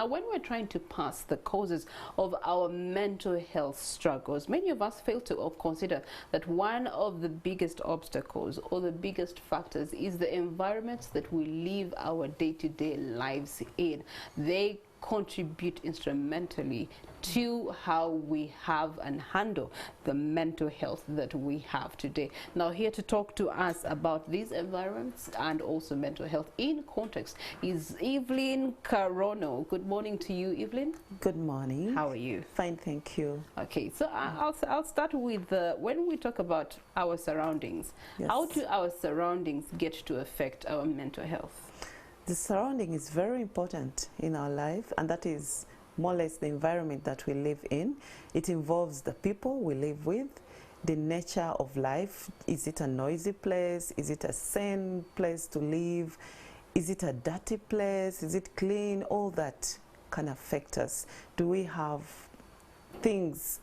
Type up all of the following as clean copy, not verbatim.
Now, when we're trying to pass the causes of our mental health struggles, many of us fail to consider that one of the biggest obstacles or the biggest factors is the environments that we live our day-to-day lives in. They contribute instrumentally to how we have and handle the mental health that we have today. Now, here to talk to us about these environments and also mental health in context is Evelyn Karono. Good morning to you, Evelyn. Good morning. How are you? Fine, thank you. Okay, so I'll start with when we talk about our surroundings. Yes. How do our surroundings get to affect our mental health? The surrounding is very important in our life, and that is more or less the environment that we live in. It involves the people we live with, the nature of life. Is it a noisy place? Is it a sane place to live? Is it a dirty place? Is it clean? All that can affect us. Do we have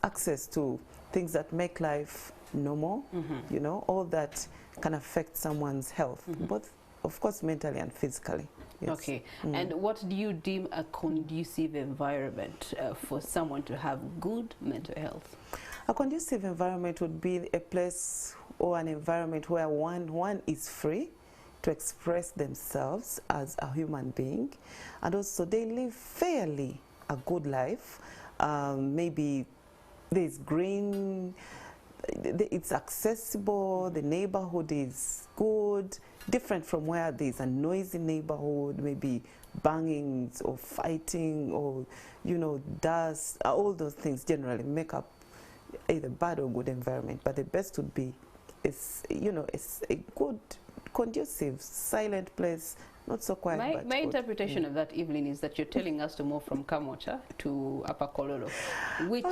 access to things that make life normal? You know, all that can affect someone's health, both of course mentally and physically. Yes. Okay, and what do you deem a conducive environment for someone to have good mental health? A conducive environment would be a place or an environment where one is free to express themselves as a human being, and also they live fairly a good life. Maybe there's green, it's accessible, the neighborhood is good, different from where there's a noisy neighborhood, maybe bangings or fighting or, you know, dust. All those things generally make up either bad or good environment. But the best would be, it's a good, conducive, silent place, not so quiet. My interpretation of that, Evelyn, is that you're telling us to move from Kamocha to Upper Kololo, which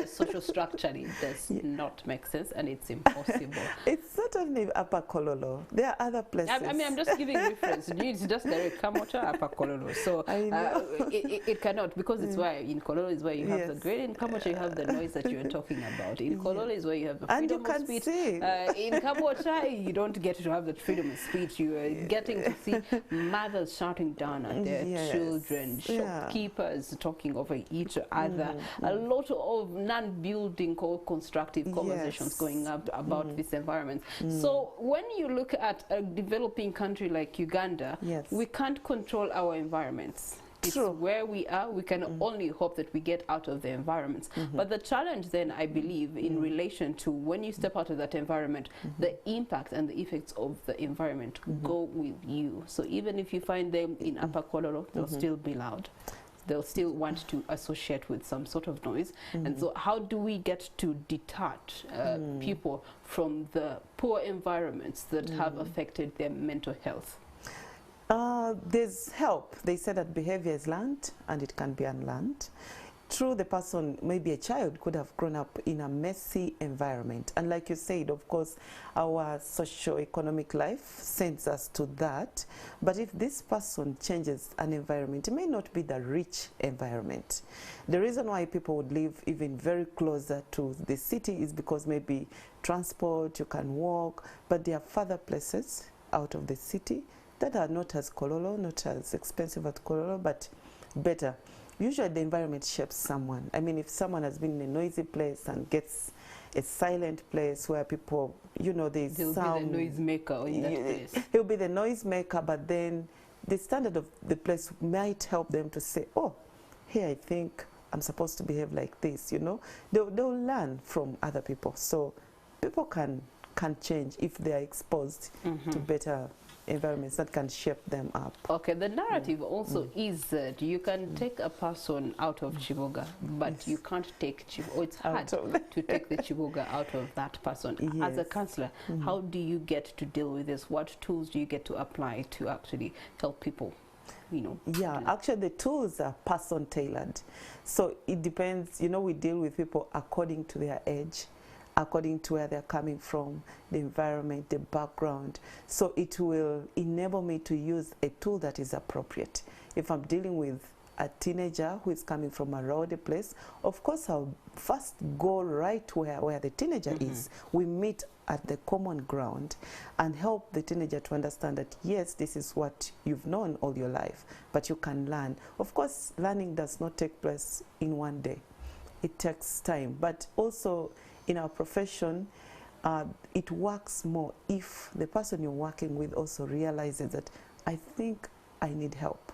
social structurally does not make sense, and it's impossible. It's certainly Upper Kololo. There are other places. I mean, I'm just giving reference. It's just direct Kamocha, Upper Kololo. So it cannot, because it's where in Kololo is where you have the grade. In Kamocha you have the noise that you're talking about. In Kololo is where you have the freedom of speech. In Kamocha you don't get to have the freedom of speech. You are getting to see mothers shouting down at their children, shopkeepers talking over each other, a lot of non-building or constructive conversations going up about this environment. So when you look at a developing country like Uganda, we can't control our environments. It's where we are. We can only hope that we get out of the environments. But the challenge then, I believe, in relation to when you step out of that environment, the impact and the effects of the environment go with you. So even if you find them in Upper Kololo, they'll still be loud. They'll still want to associate with some sort of noise. And so how do we get to detach people from the poor environments that have affected their mental health? There's help. They say that behavior is learned and it can be unlearned. True, the person, maybe a child, could have grown up in a messy environment. And like you said, of course, our socio-economic life sends us to that. But if this person changes an environment, it may not be the rich environment. The reason why people would live even very closer to the city is because maybe transport, you can walk, but there are further places out of the city that are not as Kololo, not as expensive as Kololo, but better. Usually the environment shapes someone. I mean, if someone has been in a noisy place and gets a silent place where people, you know, there's sound. He'll be the noisemaker in that place. He'll be the noisemaker, but then the standard of the place might help them to say, oh, here I think I'm supposed to behave like this, you know. They'll learn from other people. So people can change if they are exposed to better environments that can shape them up. Okay, the narrative also is that you can take a person out of Chiboga, but you can't take Chiboga. It's hard to take the Chiboga out of that person. As a counselor, how do you get to deal with this? What tools do you get to apply to actually help people? You know, actually the tools are person tailored. So it depends, you know, we deal with people according to their age, according to where they're coming from, the environment, the background. So it will enable me to use a tool that is appropriate. If I'm dealing with a teenager who is coming from a rowdy place, of course I'll first go right where the teenager is. We meet at the common ground and help the teenager to understand that, yes, this is what you've known all your life, but you can learn. Of course, learning does not take place in one day. It takes time. But also in our profession, it works more if the person you're working with also realizes that, I think I need help.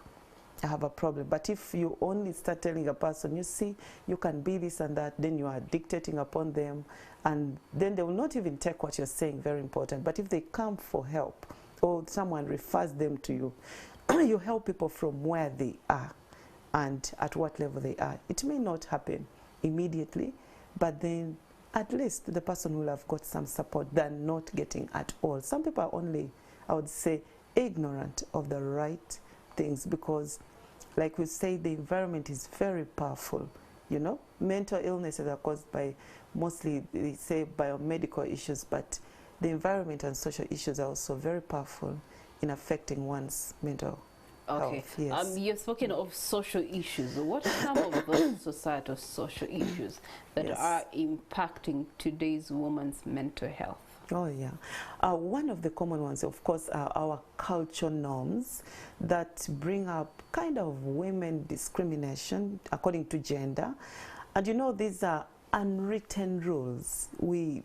I have a problem. But if you only start telling a person, you see, you can be this and that, then you are dictating upon them, and then they will not even take what you're saying, very important. But if they come for help, or someone refers them to you, you help people from where they are and at what level they are. It may not happen immediately, but then at least the person will have got some support than not getting at all. Some people are only, I would say, ignorant of the right things, because like we say, the environment is very powerful. You know, mental illnesses are caused by mostly, they say, biomedical issues, but the environment and social issues are also very powerful in affecting one's mental health. Yes. You've spoken of social issues. What are some of those societal social issues that are impacting today's woman's mental health? Oh yeah, one of the common ones, of course, are our cultural norms that bring up kind of women discrimination according to gender. And you know, these are unwritten rules. We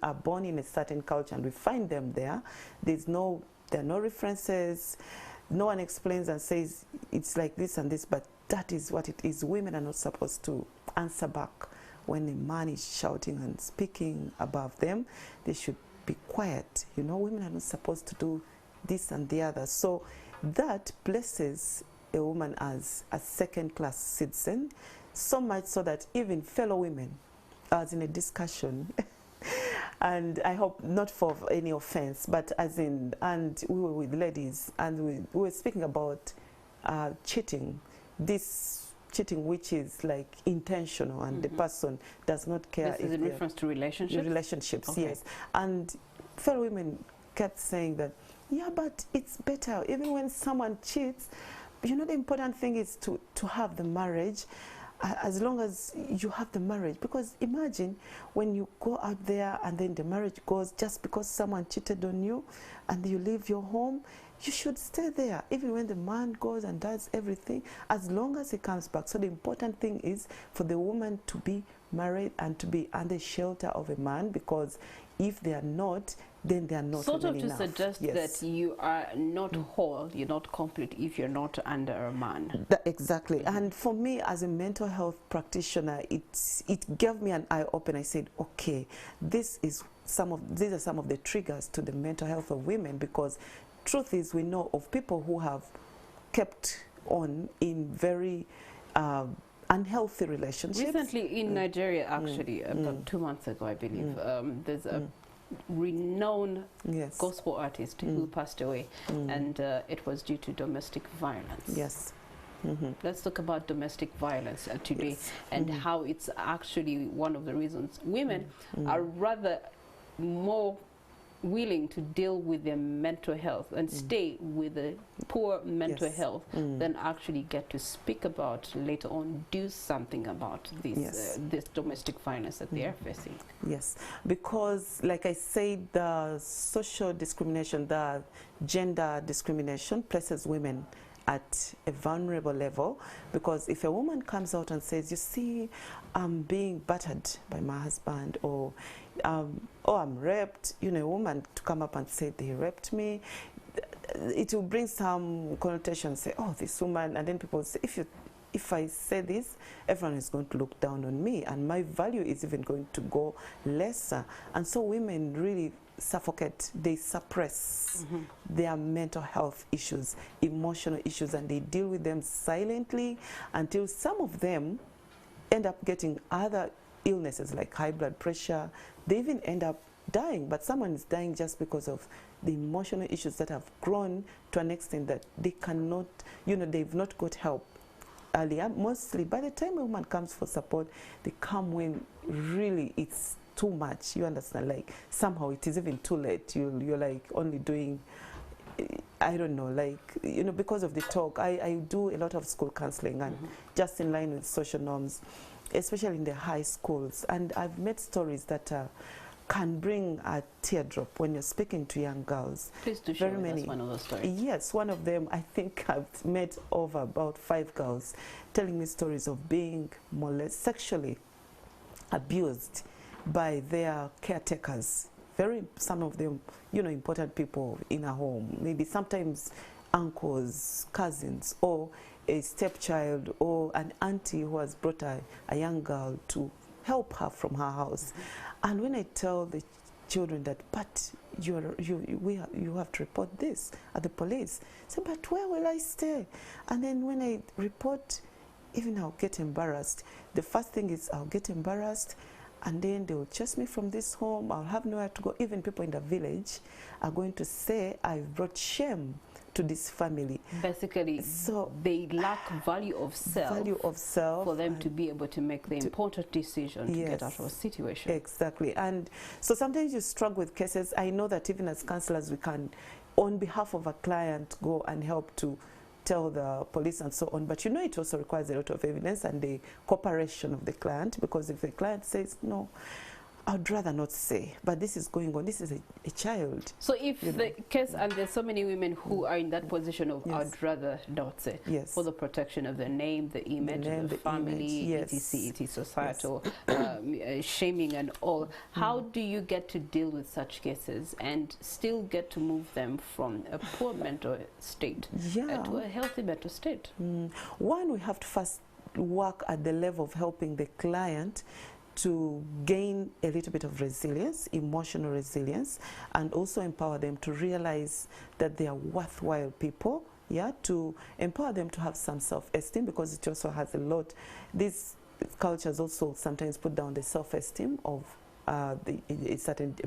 are born in a certain culture and we find them there. There are no references. No one explains and says it's like this and this, but that is what it is. Women are not supposed to answer back when a man is shouting and speaking above them. They should be quiet. You know, women are not supposed to do this and the other. So that places a woman as a second-class citizen, so much so that even fellow women, as in a discussion, and I hope not for any offense, but as in, and we were with ladies, and we were speaking about cheating, this cheating which is like intentional, and the person does not care. This is in reference to relationships? Relationships, okay. Yes. And fellow women kept saying that, yeah, but it's better, even when someone cheats, you know, the important thing is to have the marriage, as long as you have the marriage. Because imagine when you go out there and then the marriage goes just because someone cheated on you and you leave your home, you should stay there even when the man goes and does everything, as long as he comes back. So the important thing is for the woman to be married and to be under shelter of a man, because if they are not, then they are not sort of to enough. Suggest that you are not whole, you're not complete if you're not under a man. Exactly. And for me as a mental health practitioner, it gave me an eye open. I said, okay, these are some of the triggers to the mental health of women, because truth is, we know of people who have kept on in very unhealthy relationships. Recently in Nigeria, actually, about 2 months ago, I believe, there's a renowned gospel artist who passed away, and it was due to domestic violence. Yes. Let's talk about domestic violence today, and how it's actually one of the reasons women are rather more willing to deal with their mental health and stay with a poor mental health than actually get to speak about later on, do something about this this domestic violence that they are facing. Yes, because like I said, the social discrimination, the gender discrimination places women at a vulnerable level, because if a woman comes out and says, you see, I'm being battered by my husband, or I'm raped, you know, a woman to come up and say they raped me, it will bring some connotation, say, oh, this woman, and then people say, if I say this, everyone is going to look down on me, and my value is even going to go lesser. And so women really suffocate, they suppress their mental health issues, emotional issues, and they deal with them silently until some of them end up getting other illnesses like high blood pressure. They even end up dying, but someone is dying just because of the emotional issues that have grown to an extent that they cannot, you know, they've not got help earlier. Mostly by the time a woman comes for support, they come when really it's too much, you understand, like somehow it is even too late. You're like only doing, I don't know, like, you know, because of the talk. I do a lot of school counseling, and just in line with social norms, especially in the high schools, and I've met stories that can bring a teardrop when you're speaking to young girls. Please do share with us one of those stories. Yes, one of them, I think I've met over about 5 girls telling me stories of being sexually abused by their caretakers. Some of them, you know, important people in a home, maybe sometimes uncles, cousins, or a stepchild, or an auntie who has brought a young girl to help her from her house. And when I tell the children that, but you have to report this at the police, say, but where will I stay? And then when I report, even I'll get embarrassed. The first thing is I'll get embarrassed, and then they will chase me from this home. I'll have nowhere to go. Even people in the village are going to say I've brought shame to this family. Basically, so they lack value of self for them to be able to make the important decision to get out of a situation. Exactly. And so sometimes you struggle with cases. I know that even as counselors, we can, on behalf of a client, go and help to tell the police and so on, but you know it also requires a lot of evidence and the cooperation of the client, because if the client says no, I'd rather not say, but this is going on, this is a child. So if the case, and there's so many women who are in that position of I'd rather not say, for the protection of the name, the image, the family, etc., societal shaming and all, how do you get to deal with such cases and still get to move them from a poor mental state to a healthy mental state? One, we have to first work at the level of helping the client to gain a little bit of resilience, emotional resilience, and also empower them to realize that they are worthwhile people, to empower them to have some self-esteem, because it also has a lot. These cultures also sometimes put down the self-esteem of a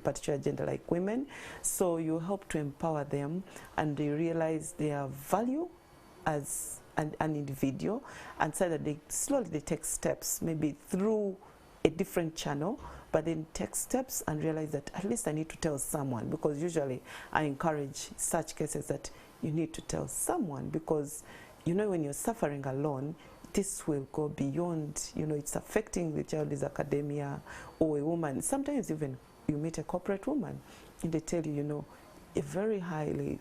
particular gender like women. So you help to empower them, and they realize their value as an individual, and so that they slowly take steps, maybe through a different channel, but then take steps and realize that at least I need to tell someone, because usually I encourage such cases that you need to tell someone, because you know when you're suffering alone, this will go beyond, you know, it's affecting the child's academia, or a woman. Sometimes even you meet a corporate woman and they tell you, you know, a very highly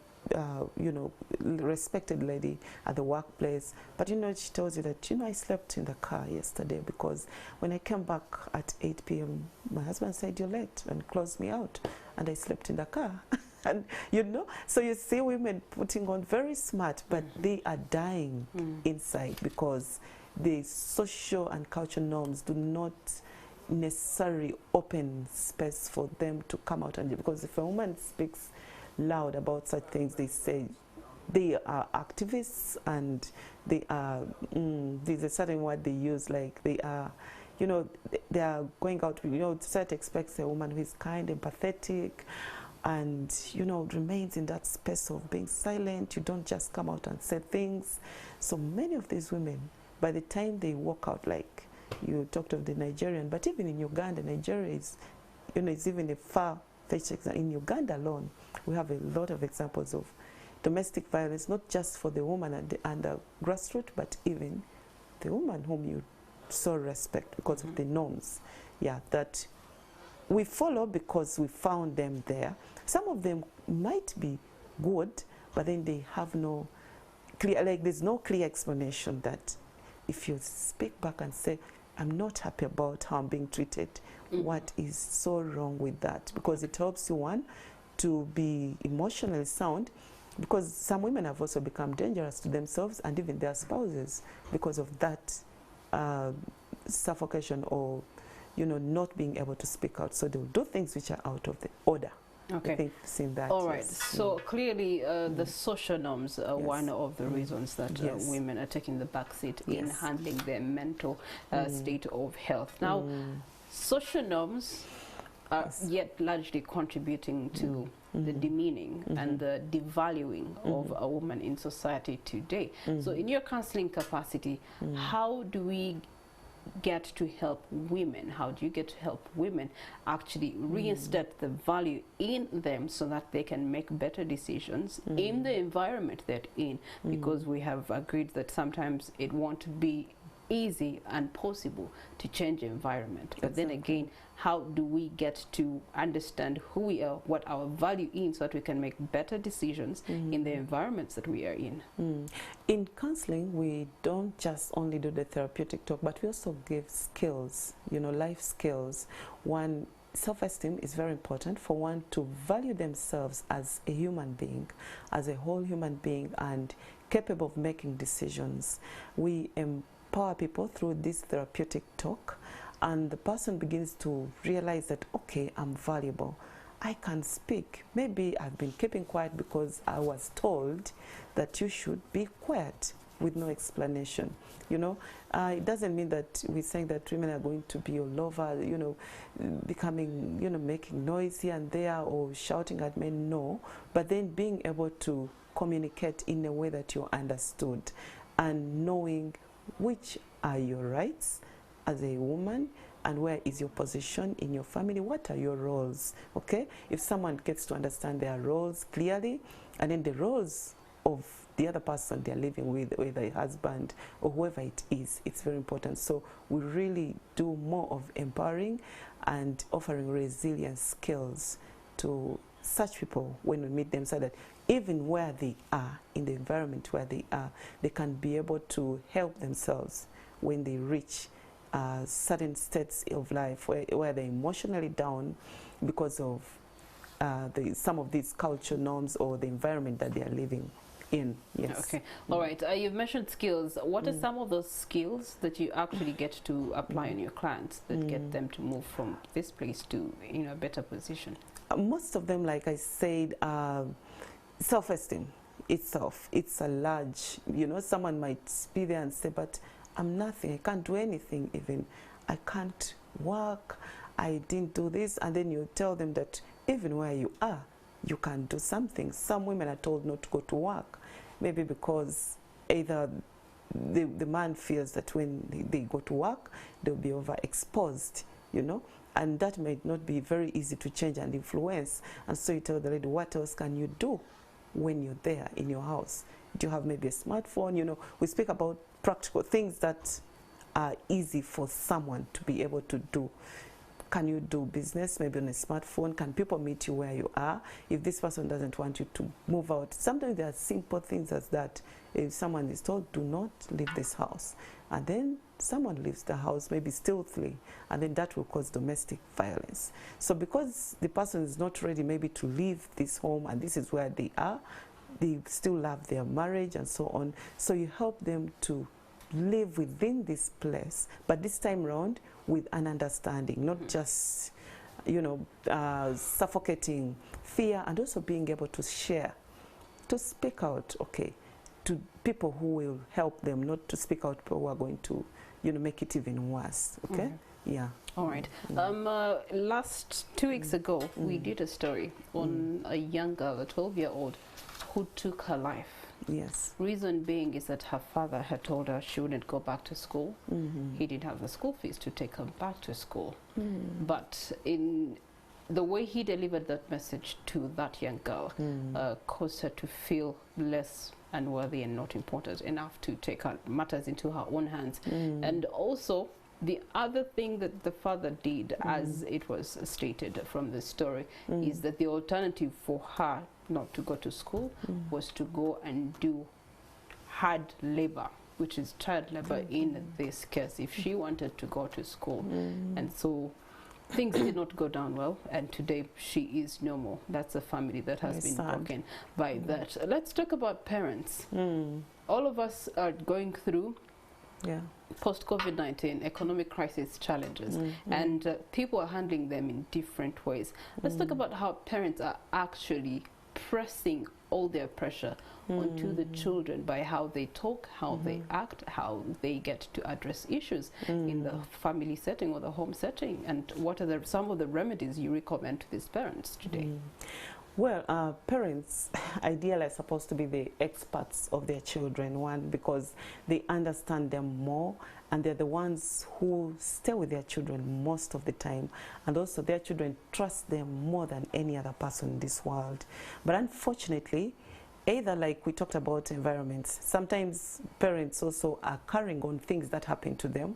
you know, respected lady at the workplace, but you know, she tells you that, you know, I slept in the car yesterday because when I came back at 8 p.m. my husband said you're late and closed me out, and I slept in the car. And you know, so you see women putting on very smart, but they are dying inside, because the social and cultural norms do not necessarily open space for them to come out. And because if a woman speaks loud about such things, they say they are activists, and they are there's a certain word they use, like they are, you know, they are going out, you know, society expects a woman who is kind, empathetic, and you know, remains in that space of being silent. You don't just come out and say things. So many of these women, by the time they walk out, like you talked of the Nigerian, but even in Uganda, Nigeria is, you know, it's even a far-fetched example. In Uganda alone, we have a lot of examples of domestic violence, not just for the woman and the grassroots, but even the woman whom you so respect because of the norms, that we follow because we found them there. Some of them might be good, but then they have no clear, like there's no clear explanation that if you speak back and say, I'm not happy about how I'm being treated, what is so wrong with that? Because it helps you, one, to be emotionally sound, because some women have also become dangerous to themselves and even their spouses because of that suffocation, or you know, not being able to speak out. So they'll do things which are out of the order. Okay. I think seen that. All right. So clearly the social norms are one of the reasons that women are taking the back seat in handling their mental state of health. Now, social norms are yet largely contributing to the demeaning and the devaluing of a woman in society today. So in your counseling capacity, how do we get to help women? How do you get to help women actually reinstate the value in them so that they can make better decisions in the environment they're in? Because we have agreed that sometimes it won't be easy and possible to change the environment. But Exactly. then again, how do we get to understand who we are, what our value is, so that we can make better decisions in the environments that we are in? In counseling, we don't just only do the therapeutic talk, but we also give skills, you know, life skills. One, self-esteem is very important for one to value themselves as a human being, as a whole human being, and capable of making decisions. We empower people through this therapeutic talk, and the person begins to realize that, okay, I'm valuable. I can speak. Maybe I've been keeping quiet because I was told that you should be quiet with no explanation. You know, it doesn't mean that we're saying that women are going to be all over, you know, becoming, you know, making noise here and there or shouting at men. No, but then being able to communicate in a way that you're understood and knowing which are your rights as a woman and where is your position in your family, what are your roles, okay? If someone gets to understand their roles clearly, and then the roles of the other person they're living with, whether a husband or whoever it is, it's very important. So we really do more of empowering and offering resilience skills to such people when we meet them, so that even where they are, in the environment where they are, they can be able to help themselves when they reach certain states of life where they're emotionally down because of some of these cultural norms or the environment that they are living in. Yes. Okay. All right. You've mentioned skills. What are some of those skills that you actually get to apply on your clients that get them to move from this place to, you know, a better position? Most of them, like I said, self-esteem itself. It's a large, you know, someone might be there and say, but I'm nothing, I can't do anything even. I can't work, I didn't do this. And then you tell them that even where you are, you can do something. Some women are told not to go to work, maybe because either the man fears that when they go to work, they'll be overexposed, you know, and that might not be very easy to change and influence. And so you tell the lady, what else can you do when you're there in your house? Do you have maybe a smartphone? You know, we speak about practical things that are easy for someone to be able to do. Can you do business maybe on a smartphone? Can people meet you where you are? If this person doesn't want you to move out, sometimes there are simple things as that. If someone is told, do not leave this house, and then someone leaves the house, maybe stealthily, and then that will cause domestic violence. So because the person is not ready maybe to leave this home and this is where they are, they still love their marriage and so on. So you help them to live within this place, but this time around with an understanding, not just, you know, suffocating fear, and also being able to share, to speak out, okay, to people who will help them, not to speak out people who are going to, you know, make it even worse, okay? Yeah. All right. Last 2 weeks ago, we did a story on a young girl, a 12-year-old, who took her life. Yes. Reason being is that her father had told her she wouldn't go back to school. He didn't have the school fees to take her back to school. But in the way he delivered that message to that young girl caused her to feel less unworthy and not important enough to take her matters into her own hands. And also, the other thing that the father did, as it was stated from the story, is that the alternative for her not to go to school was to go and do hard labor, which is child labor in this case, if she wanted to go to school. And so things did not go down well, and today she is no more. That's a family that has been broken by that. Let's talk about parents. All of us are going through post-COVID-19 economic crisis challenges, and people are handling them in different ways. Let's talk about how parents are actually pressing all their pressure onto the children by how they talk, how they act, how they get to address issues in the family setting or the home setting, and what are some of the remedies you recommend to these parents today? Well, parents ideally are supposed to be the experts of their children, one, because they understand them more, and they're the ones who stay with their children most of the time, and also their children trust them more than any other person in this world. But unfortunately, either, like we talked about environments, sometimes parents also are carrying on things that happen to them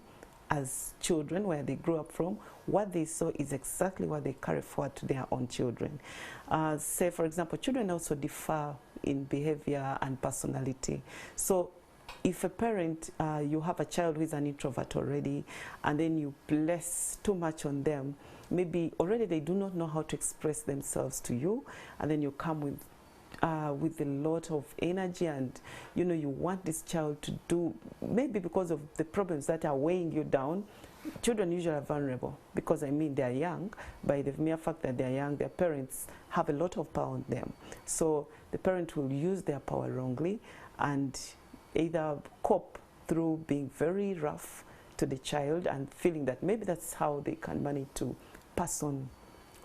as children, where they grew up from. What they saw is exactly what they carry forward to their own children. Say, for example, children also differ in behavior and personality. So if a parent, you have a child who is an introvert already, and then you place too much on them, maybe already they do not know how to express themselves to you, and then you come with a lot of energy, and you know, you want this child to do, maybe because of the problems that are weighing you down. Children usually are vulnerable because, I mean, they are young. By the mere fact that they are young, their parents have a lot of power on them. So the parent will use their power wrongly and either cope through being very rough to the child and feeling that maybe that's how they can manage to pass on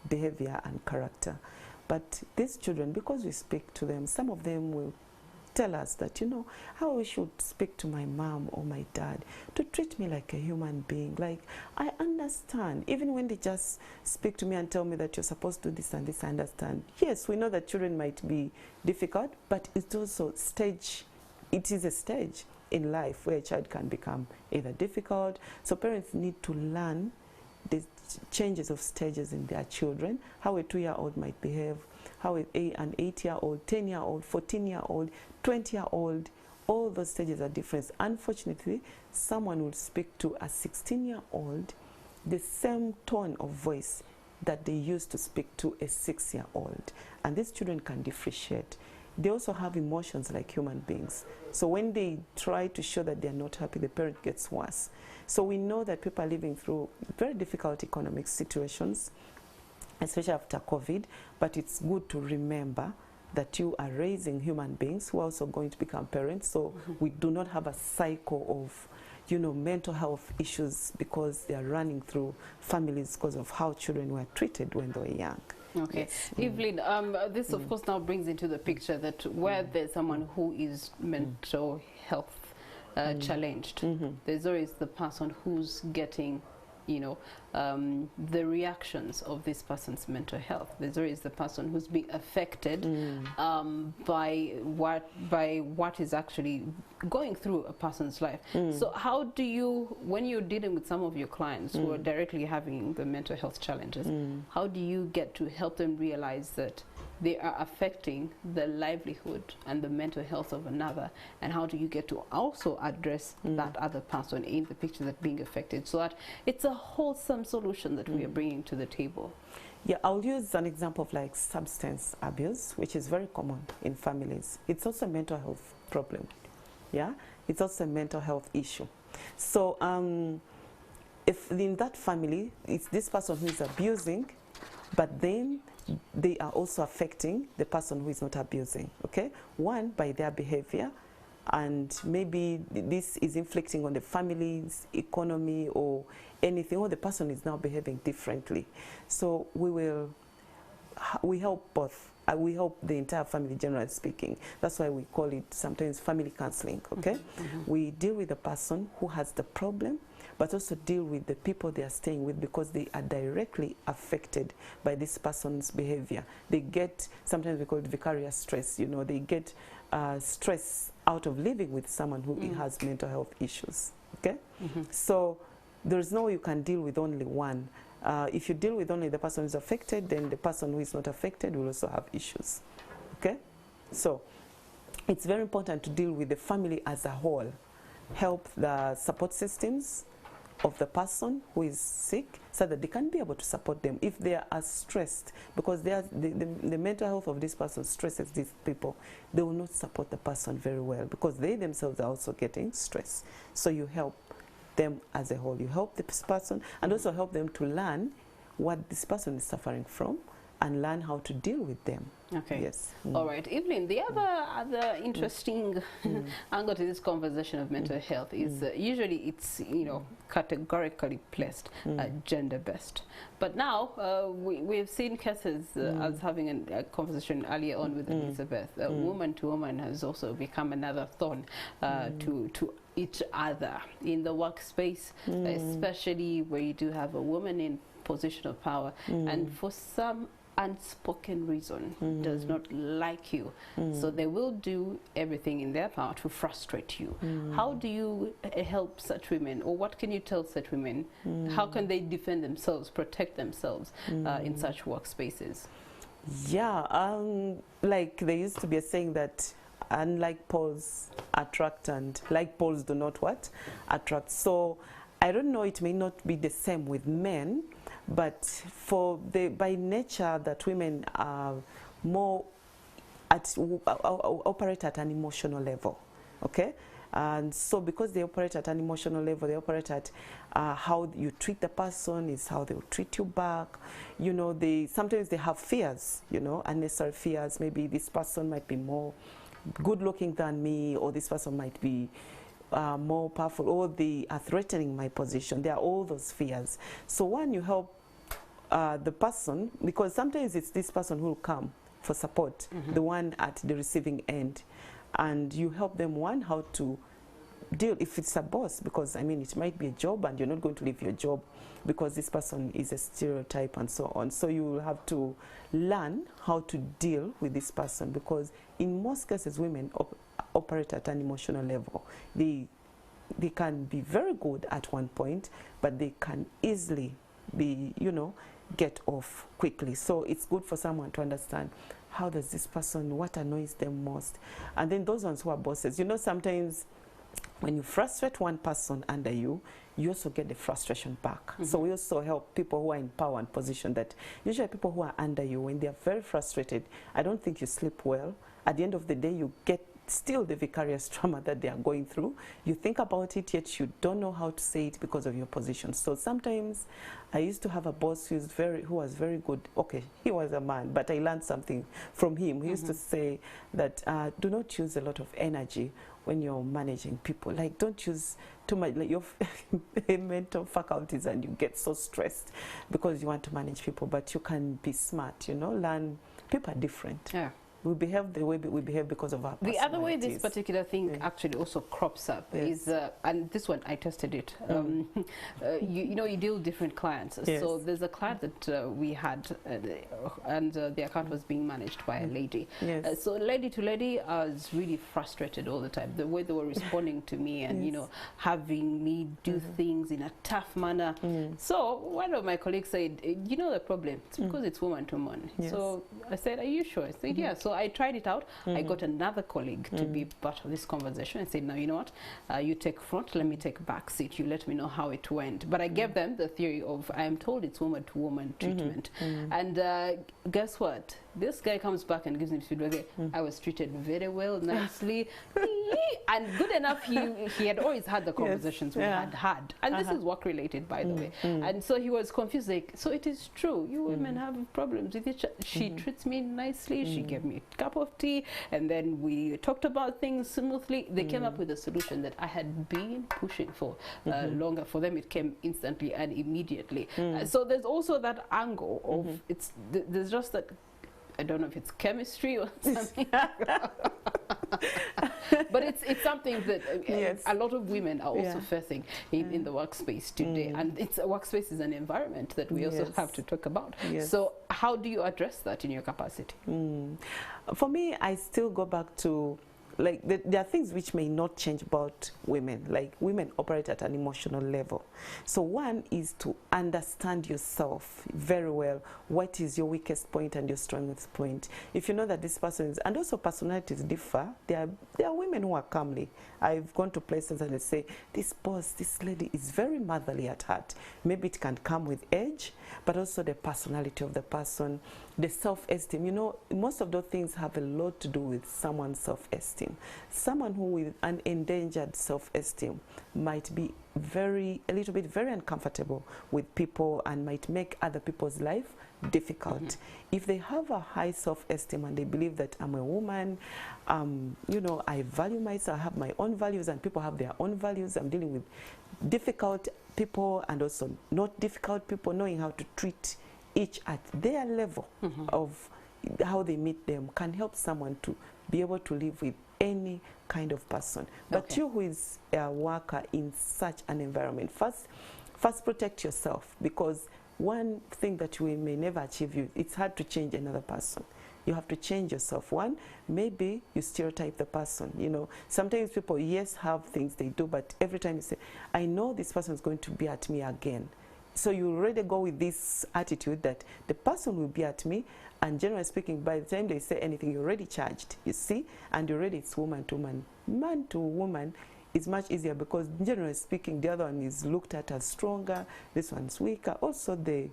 behavior and character. But these children, because we speak to them, some of them will tell us that, you know, how we should speak to my mom or my dad to treat me like a human being. Like, I understand. Even when they just speak to me and tell me that you're supposed to do this and this, I understand. Yes, we know that children might be difficult, but it's also it is a stage in life where a child can become either difficult. So parents need to learn the changes of stages in their children, how a 2-year-old might behave, how an 8-year-old, 10-year-old, 14-year-old, 20-year-old, all those stages are different. Unfortunately, someone will speak to a 16-year-old the same tone of voice that they used to speak to a 6-year-old. And these children can differentiate. They also have emotions like human beings. So when they try to show that they're not happy, the parent gets worse. So we know that people are living through very difficult economic situations, especially after COVID, but it's good to remember that you are raising human beings who are also going to become parents. So we do not have a cycle of, you know, mental health issues because they are running through families because of how children were treated when they were young. Okay. Yes. Evelyn, this of course now brings into the picture that where there's someone who is mental health challenged, there's always the person who's getting, you know, the reactions of this person's mental health. There's always the person who's being affected by what is actually going through a person's life. So how do you, when you're dealing with some of your clients who are directly having the mental health challenges, how do you get to help them realize that they are affecting the livelihood and the mental health of another, and how do you get to also address that other person in the picture that's being affected, so that it's a wholesome solution that we are bringing to the table? Yeah, I'll use an example of like substance abuse, which is very common in families. It's also a mental health problem. Yeah, it's also a mental health issue. So if in that family it's this person who is abusing, but then they are also affecting the person who is not abusing, okay? One, by their behavior, and maybe this is inflicting on the family's economy or anything, or the person is now behaving differently. So we help both. We help the entire family, generally speaking. That's why we call it sometimes family counseling, okay? We deal with the person who has the problem, but also deal with the people they are staying with, because they are directly affected by this person's behavior. They get, sometimes we call it vicarious stress, you know, they get stress out of living with someone who has mental health issues, okay? So there's no way you can deal with only one. If you deal with only the person who's affected, then the person who is not affected will also have issues, okay? So it's very important to deal with the family as a whole, help the support systems of the person who is sick so that they can be able to support them if they are stressed, because they are, the mental health of this person stresses these people. They will not support the person very well because they themselves are also getting stress. So you help them as a whole. You help this person and also help them to learn what this person is suffering from and learn how to deal with them. Okay. Yes. All right. Evelyn, the other interesting angle to this conversation of mental health is usually it's, you know, categorically placed gender-based. But now we've seen cases as having a conversation earlier on with Elizabeth. Woman to woman has also become another thorn to each other in the workspace, especially where you do have a woman in position of power. And for some unspoken reason does not like you. So they will do everything in their power to frustrate you. How do you help such women, or what can you tell such women? How can they defend themselves, protect themselves in such workspaces? Yeah, like there used to be a saying that unlike poles attract and like poles do not what? Attract. So I don't know, it may not be the same with men, but for by nature that women are more operate at an emotional level, okay? And so because they operate at an emotional level, they operate at how you treat the person is how they will treat you back. You know, sometimes they have fears, you know, unnecessary fears. Maybe this person might be more good looking than me, or this person might be more powerful, or they are threatening my position. There are all those fears. So one, you help the person, because sometimes it's this person who will come for support, the one at the receiving end. And you help them, one, how to deal if it's a boss, because I mean it might be a job and you're not going to leave your job because this person is a stereotype and so on. So you will have to learn how to deal with this person, because in most cases women operate at an emotional level. They can be very good at one point, but they can easily be, you know, get off quickly. So it's good for someone to understand, how does this person, what annoys them most? And then those ones who are bosses, you know, sometimes when you frustrate one person under you, you also get the frustration back. So we also help people who are in power and position, that usually people who are under you, when they are very frustrated, I don't think you sleep well. At the end of the day, you get still the vicarious trauma that they are going through. You think about it, yet you don't know how to say it because of your position. So sometimes I used to have a boss who was very good. Okay, he was a man, but I learned something from him. He used to say that do not use a lot of energy when you're managing people. Like, don't use too much, like your mental faculties, and you get so stressed because you want to manage people. But you can be smart, you know, learn. People are different. Yeah. We behave the way we behave because of our personalities. The other way this particular thing actually also crops up is, and this one I tested it, you know, you deal with different clients. So there's a client that we had, and the account was being managed by a lady. So lady to lady, I was really frustrated all the time. The way they were responding to me and, you know, having me do things in a tough manner. So one of my colleagues said, you know the problem, it's because it's woman to woman. So I said, are you sure? I said, yeah. So I tried it out. I got another colleague to be part of this conversation. I said, no, you know what? You take front, let me take back seat. You let me know how it went. But I gave them the theory of, I am told it's woman to woman treatment. And guess what? This guy comes back and gives me feedback. I was treated very well, nicely, and good enough. He had always had the conversations we had had, and this is work related, by the way. And so he was confused. Like, so it is true, you women have problems with each other. She treats me nicely. She gave me a cup of tea, and then we talked about things smoothly. They came up with a solution that I had been pushing for longer. For them, it came instantly and immediately. So there's also that angle of there's just that. I don't know if it's chemistry or something, but it's something that a lot of women are also facing in the workspace today. And workspace is an environment that we also have to talk about. So how do you address that in your capacity? For me, I still go back to, like, there are things which may not change about women. Like, women operate at an emotional level. So one is to understand yourself very well. What is your weakest point and your strongest point? If you know that this person is, and also personalities differ. There are women who are calmly. I've gone to places and they say, this boss, this lady is very motherly at heart. Maybe it can come with age, but also the personality of the person, the self-esteem. You know, most of those things have a lot to do with someone's self-esteem. Someone who with an endangered self-esteem might be very uncomfortable with people and might make other people's life difficult. If they have a high self-esteem and they believe that I'm a woman, you know, I value myself, I have my own values, and people have their own values. I'm dealing with difficult people and also not difficult people, knowing how to treat each at their level of how they meet them can help someone to be able to live with any kind of person. But you who is a worker in such an environment, first protect yourself, because one thing that we may never achieve, it's hard to change another person. You have to change yourself. One, maybe you stereotype the person. You know, sometimes people, yes, have things they do, but every time you say, I know this person is going to be at me again. So you already go with this attitude that the person will be at me, and generally speaking, by the time they say anything, you're already charged, you see, and already it's woman to man. Man to woman is much easier because generally speaking, the other one is looked at as stronger, this one's weaker. Also, the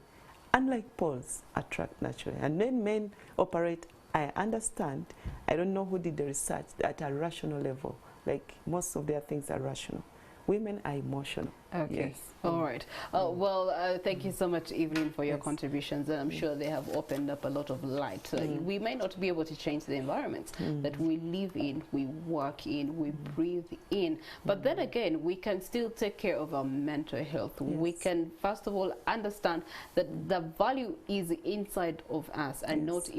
unlike poles attract naturally. And when men operate, I understand, I don't know who did the research, at a rational level. Like most of their things are rational. Women are emotional. Okay. Yes. All right. Well, thank you so much, Evelyn, for your contributions. And I'm sure they have opened up a lot of light. We may not be able to change the environments that we live in, we work in, we breathe in. But then again, we can still take care of our mental health. Yes. We can, first of all, understand that the value is inside of us and not